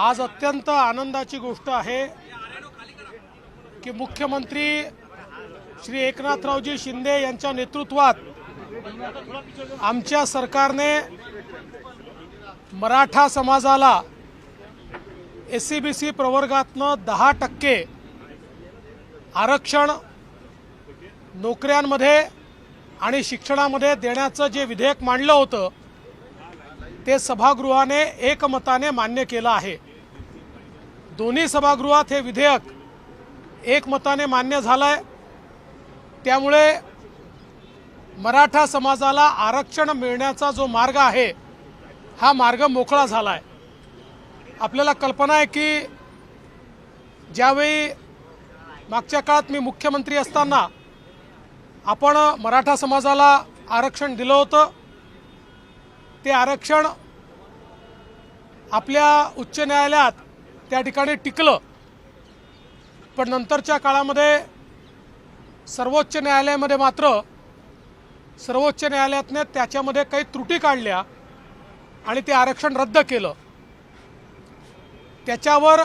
आज अत्यंत आनंदाची गोष्ट आहे की मुख्यमंत्री श्री एकनाथरावजी शिंदे यांच्या नेतृत्वात आमच्या सरकारने मराठा समाजाला SCBC प्रवर्गातनं 10% आरक्षण नोकऱ्यांमध्ये आणि शिक्षणामध्ये देण्याचं जे विधेयक मांडलं होतं ते सभागृहाने एकमताने मान्य केलं आहे। दोन्ही सभागृहात हे विधेयक एकमताने मान्य झालंय। त्यामुळे मराठा समाजाला आरक्षण मिळण्याचा जो मार्ग आहे हा मार्ग मोकळा झालाय। आपल्याला कल्पना आहे की ज्यावेळी मागच्या काळात मी मुख्यमंत्री असताना आपण मराठा समाजाला आरक्षण दिलं होतं, ते आरक्षण आपल्या उच्च न्यायालयात त्या ठिकाणी टिकलं, पण नंतरच्या काळामध्ये सर्वोच्च न्यायालयामध्ये मात्र सर्वोच्च न्यायालयाने त्याच्यामध्ये काही त्रुटी काढल्या आणि ते आरक्षण रद्द केलं। त्याच्यावर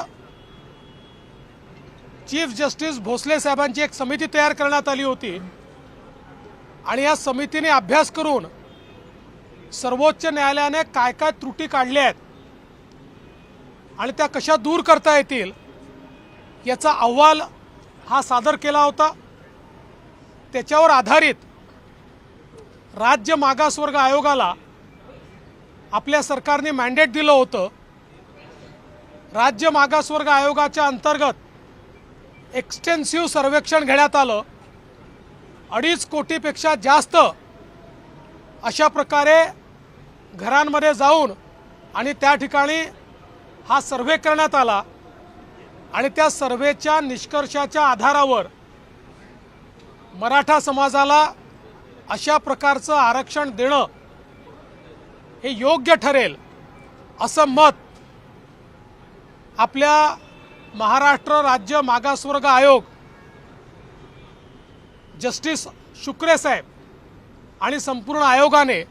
चीफ जस्टिस भोसले साहेबांची एक समिती तयार करण्यात आली होती आणि या समितीने अभ्यास करून सर्वोच्च न्यायालयाने काय काय त्रुटी काढल्या आहेत आणि त्या कशा दूर करता येतील याचा अहवाल हा सादर केला होता। त्याच्यावर आधारित राज्य मागासवर्ग आयोगाला आपल्या सरकारने मॅन्डेट दिलं होतं। राज्य मागासवर्ग आयोगाच्या अंतर्गत एक्सटेन्सिव्ह सर्वेक्षण घेण्यात आलं। 2.5 कोटीपेक्षा जास्त अशा प्रकारे घरांमध्ये जाऊन आणि त्या ठिकाणी हा सर्वे करण्यात आला आणि त्या सर्वेच्या निष्कर्षाच्या आधारावर मराठा समाजाला अशा प्रकारचं आरक्षण देणं हे योग्य ठरेल असं मत आपल्या महाराष्ट्र राज्य मागासवर्ग आयोग जस्टिस शुक्रे साहेब आणि संपूर्ण आयोगाने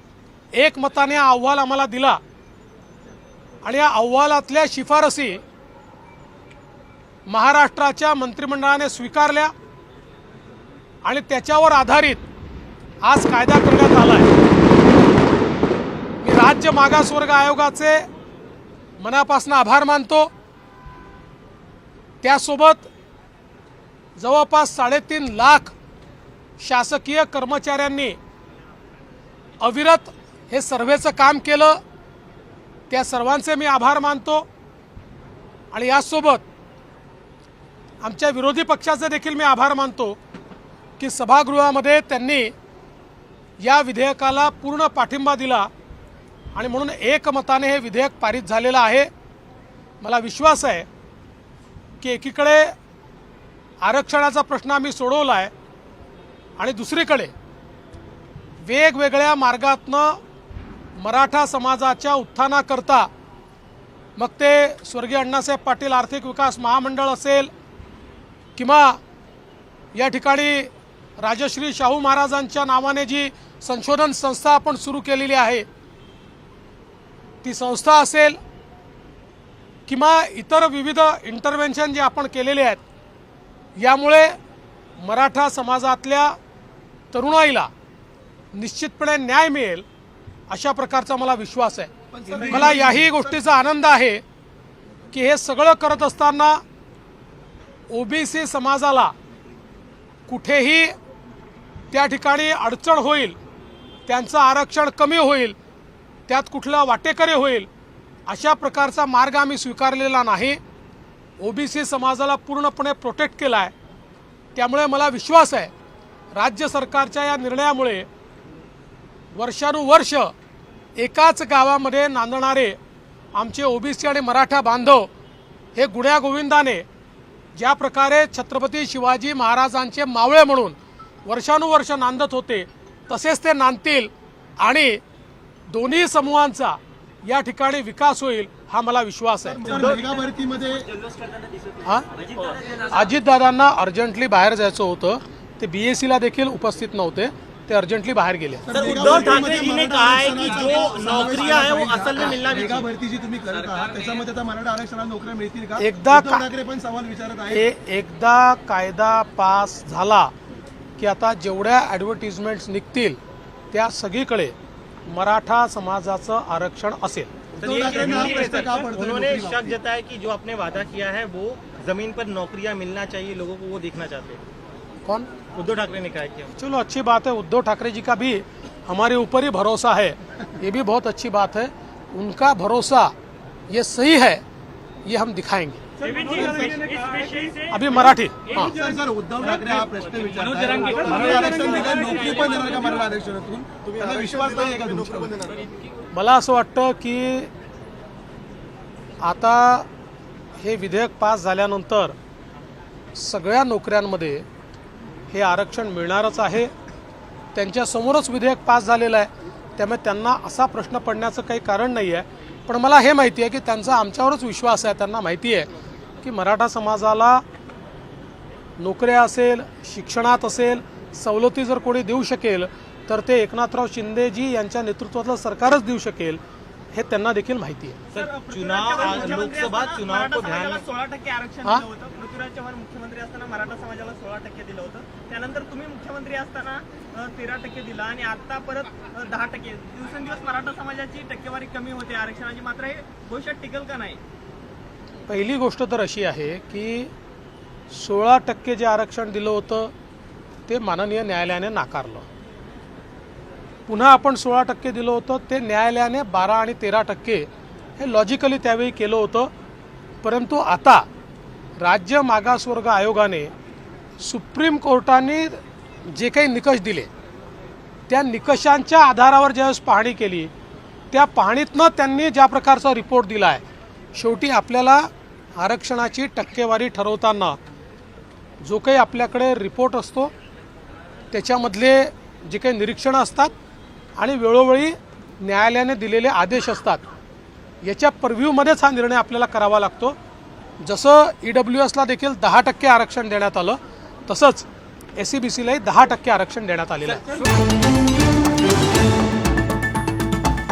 एकमताने हा अहवाल आम्हाला दिला आणि या अहवालातल्या शिफारसी महाराष्ट्राच्या मंत्रिमंडळाने स्वीकारल्या आणि त्याच्यावर आधारित आज कायदा करण्यात आला आहे। मी राज्य मागासवर्ग आयोगाचे मनापासून आभार मानतो। त्यासोबत जवळपास 3.5 लाख शासकीय कर्मचाऱ्यांनी अविरत हे सर्वेचं काम केलं, त्या सर्वांचे मी आभार मानतो। आणि यासोबत आमच्या विरोधी पक्षाचे देखील मी आभार मानतो की सभागृहामध्ये त्यांनी या विधेयकाला पूर्ण पाठिंबा दिला आणि म्हणून एकमताने हे विधेयक पारित झालेलं आहे। मला विश्वास आहे की एकीकडे आरक्षणाचा प्रश्न आम्ही सोडवला आहे आणि दुसरीकडे वेगवेगळ्या मार्गातनं मराठा समाजाच्या उत्थानाकरता मग ते स्वर्गीय अण्णासाहेब पाटील आर्थिक विकास महामंडळ असेल किंवा या ठिकाणी राजश्री शाहू महाराजांच्या नावाने जी संशोधन संस्था आपण सुरू केलेली आहे ती संस्था असेल किंवा इतर विविध इंटरव्हेन्शन जे आपण केलेले आहेत, यामुळे मराठा समाजातल्या तरुणाईला निश्चितपणे न्याय मिळेल अशा प्रकारचा मला विश्वास आहे। मला याही गोष्टीचा आनंद आहे की हे सगळं करत असताना OBC समाजाला कुठेही त्या ठिकाणी अडचण होईल, त्यांचं आरक्षण कमी होईल, त्यात कुठला वाटेकरी होईल अशा प्रकारचा मार्ग आम्ही स्वीकारलेला नाही। OBC समाजाला पूर्णपणे प्रोटेक्ट केला आहे। त्यामुळे मला विश्वास आहे राज्य सरकारच्या या निर्णयामुळे वर्षानुवर्ष एकाच गावामध्ये नांदणारे आमचे OBC आणि मराठा बांधव हे गुण्यागोविंदाने ज्या प्रकारे छत्रपती शिवाजी महाराजांचे मावळे म्हणून वर्षानुवर्ष नांदत होते तसेच ते नांदतील आणि दोन्ही समूहांचा या ठिकाणी विकास होईल हा मला विश्वास आहे। अजितदादांना अर्जंटली बाहेर जायचं होतं, ते BACला देखील उपस्थित नव्हते, ते अर्जंटली बाहेर गेले। सर, उद्धव ठाकरे जी ने कहा है कि जो नौकरियां है वो असल में मिलना भी चाहिए। भरती जी तुम्ही करत आहात त्याच्यामध्ये आता मराठा आरक्षणाला नोकऱ्या मिळतील का? एकदा उद्धव ठाकरे पण सवाल विचारत आहेत। एकदा कायदा पास झाला की आता जेवढ्या ॲडव्हर्टिजमेंट्स निघतील त्या सगळीकडे मराठा समाजाचं आरक्षण असेल। उन्होंने शक जताया कि जो आपने वादा किया है वो जमीन पर नौकरियां मिलना चाहिए लोगों को, वो देखना चाहते हैं। कौन? उद्धव ठाकरे ने कहा कि चलो अच्छी बात है, उद्धव ठाकरे जी का भी हमारे ऊपर ही भरोसा है, ये भी बहुत अच्छी बात है। उनका भरोसा ये सही है, ये हम दिखाएंगे। अभी मराठी हाँ। सर उद्धव ठाकरे हा प्रश्न विचारतात, मराठा आरक्षण दिलं, नोकरी पण देणार का मराठा आरक्षणातून? त्यांना विश्वास नाही का तुमच्यावर? मला असं वाटतं की आता हे विधेयक पास झाल्यानंतर सगळ्या नोकऱ्यांमध्ये हे आरक्षण मिळणारच आहे। त्यांच्यासमोरच विधेयक पास झालेलं आहे, त्यामुळे त्यांना असा प्रश्न पडण्याचं काही कारण नाही आहे। पण मला हे माहिती आहे की त्यांचा आमच्यावरच विश्वास आहे। त्यांना माहिती आहे की मराठा समाजाला नोकऱ्या असेल, शिक्षणात असेल, सवलती जर कोणी देऊ शकेल तर ते एकनाथराव शिंदेजी यांच्या नेतृत्वातलं सरकारच देऊ शकेल, हे त्यांना देखील माहिती आहे। सर, चुनाव लोकसभा चुनाव को ध्यान में 16% आरक्षण दिलं होतं। पृथ्वीराज चव्हाण मुख्यमंत्री असताना मराठा समाजाला 16% दिलं होतं, त्यानंतर तुम्ही मुख्यमंत्री असताना 13% दिला आणि आता परत 10%। दिवसेंदिवस मराठा समाजाची टक्केवारी कमी होते आरक्षणाची, मात्र हे भविष्यात टिकल का नाही? पहिली गोष्ट तर अशी आहे की 16% जे आरक्षण दिलं होतं ते माननीय न्यायालयाने नाकारलं। पुन्हा आपण 16% दिलं होतं, ते न्यायालयाने 12 आणि 13% हे लॉजिकली त्यावेळी केलं होतं। परंतु आता राज्य मागासवर्ग आयोगाने सुप्रीम कोर्टाने जे काही निकष दिले त्या निकषांच्या आधारावर ज्यावेळेस पाहणी केली, त्या पाहणीतनं त्यांनी ज्या प्रकारचा रिपोर्ट दिला आहे, शेवटी आपल्याला आरक्षणाची टक्केवारी ठरवताना जो काही आपल्याकडे रिपोर्ट असतो त्याच्यामधले जे काही निरीक्षणं असतात आणि वेळोवेळी न्यायालयाने दिलेले आदेश असतात, याच्या पर्व्ह्यूमध्येच हा निर्णय आपल्याला करावा लागतो। जसं EWSला देखील 10% आरक्षण देण्यात आलं, तसंच SCBCलाही 10% आरक्षण देण्यात आलेलं आहे।